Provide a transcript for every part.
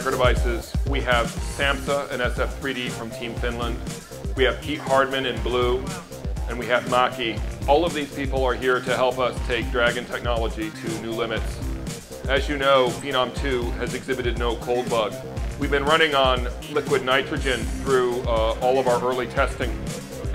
micro devices. We have Samsa and SF3D from Team Finland. We have Pete Hardman in blue, and we have Maki. All of these people are here to help us take Dragon technology to new limits. As you know, Phenom 2 has exhibited no cold bug. We've been running on liquid nitrogen through all of our early testing,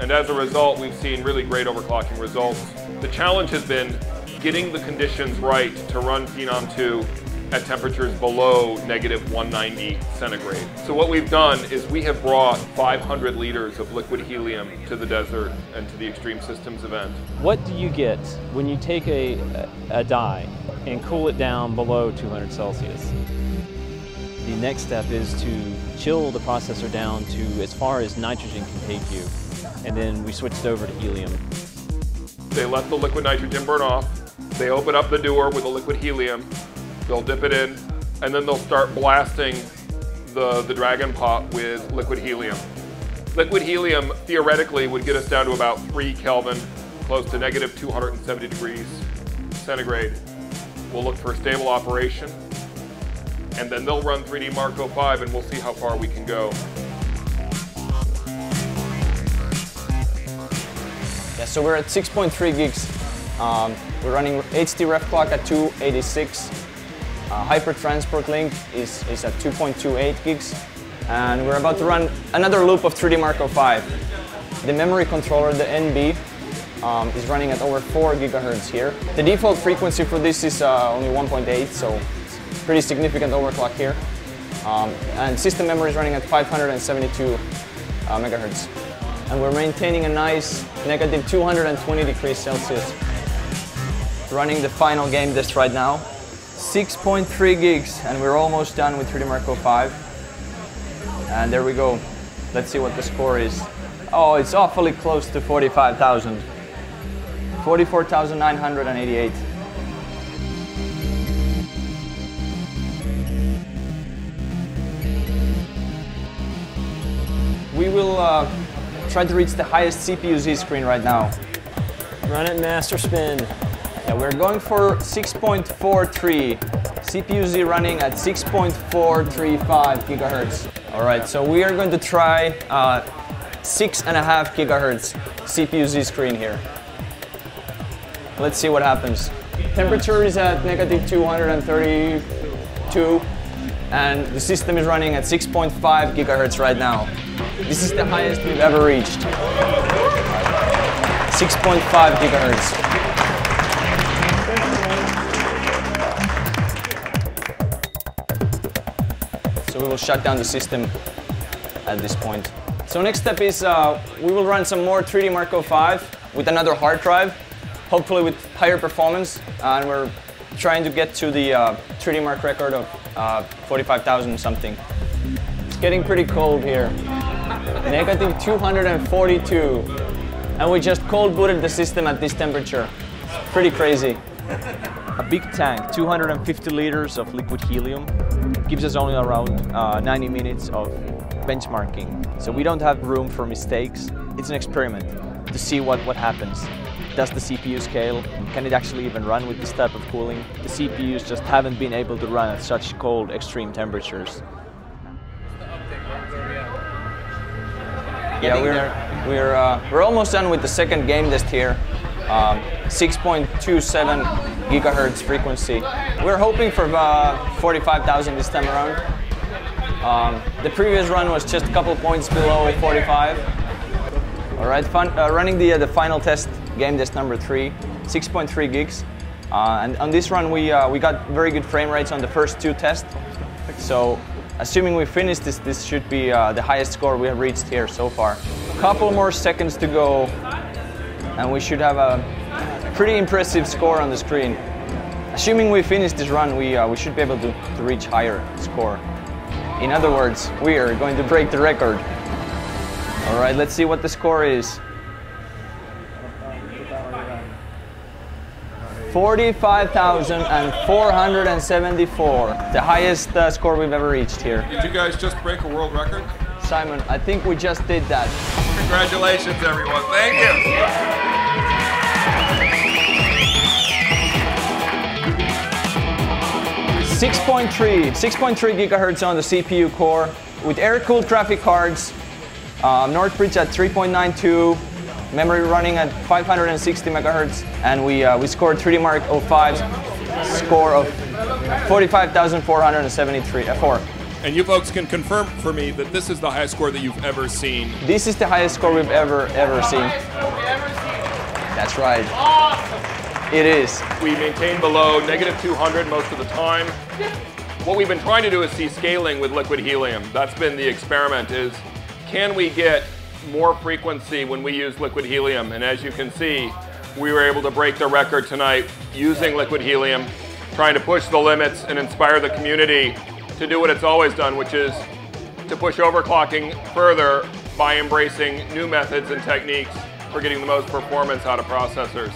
and as a result, we've seen really great overclocking results. The challenge has been getting the conditions right to run Phenom 2 at temperatures below -190 centigrade. So what we've done is we have brought 500 liters of liquid helium to the desert and to the Extreme Systems event. What do you get when you take a die and cool it down below 200 Celsius? The next step is to chill the processor down to as far as nitrogen can take you, and then we switched over to helium. They let the liquid nitrogen burn off, they open up the door with the liquid helium, they'll dip it in, and then they'll start blasting the Dragon pot with liquid helium. Liquid helium theoretically would get us down to about 3 Kelvin, close to -270 degrees centigrade. We'll look for a stable operation, and then they'll run 3D Marco 5 and we'll see how far we can go. Yeah, so we're at 6.3 gigs. We're running HD ref clock at 286. Hyper Transport Link is at 2.28 gigs. And we're about to run another loop of 3D Marco 5. The memory controller, the NB, is running at over 4 gigahertz here. The default frequency for this is only 1.8, so it's pretty significant overclock here. And system memory is running at 572 megahertz. And we're maintaining a nice -220 degrees Celsius. Running the final game test right now. 6.3 gigs, and we're almost done with 3D Marco 5. And there we go. Let's see what the score is. Oh, it's awfully close to 45,000. 44,988. We will try to reach the highest CPU Z screen right now. Run it master spin. Yeah, we're going for 6.43. CPU Z running at 6.435 gigahertz. All right, so we are going to try 6.5 gigahertz CPU Z screen here. Let's see what happens. Temperature is at -232, and the system is running at 6.5 gigahertz right now. This is the highest we've ever reached. 6.5 gigahertz. So we will shut down the system at this point. So next step is we will run some more 3D Marco 5 with another hard drive, hopefully with higher performance, and we're trying to get to the 3D Mark record of 45,000 something. It's getting pretty cold here. -242. And we just cold booted the system at this temperature. It's pretty crazy. A big tank, 250 liters of liquid helium, gives us only around 90 minutes of benchmarking. So we don't have room for mistakes. It's an experiment to see what happens. Does the CPU scale? Can it actually even run with this type of cooling? The CPUs just haven't been able to run at such cold, extreme temperatures. Yeah, we're almost done with the second game test here. 6.27 gigahertz frequency. We're hoping for 45,000 this time around. The previous run was just a couple points below 45. All right, running the final test, game test number 3, 6.3 gigs. And on this run, we got very good frame rates on the first 2 tests. So, assuming we finish this, this should be the highest score we have reached here so far. A couple more seconds to go, and we should have a pretty impressive score on the screen. Assuming we finish this run, we should be able to reach higher score. In other words, we are going to break the record. All right, let's see what the score is. 45,474, the highest score we've ever reached here. Did you guys just break a world record? Simon, I think we just did that. Congratulations, everyone. Thank you. 6.3 gigahertz on the CPU core with air-cooled graphic cards, North bridge at 3.92, memory running at 560 megahertz, and we scored 3D Mark 05's score of 45,474. And you folks can confirm for me that this is the highest score that you've ever seen. This is the highest score we've ever seen. That's right. Awesome. It is. We maintain below -200 most of the time. What we've been trying to do is see scaling with liquid helium. That's been the experiment, is can we get more frequency when we use liquid helium? And as you can see, we were able to break the record tonight using liquid helium, trying to push the limits and inspire the community to do what it's always done, which is to push overclocking further by embracing new methods and techniques for getting the most performance out of processors.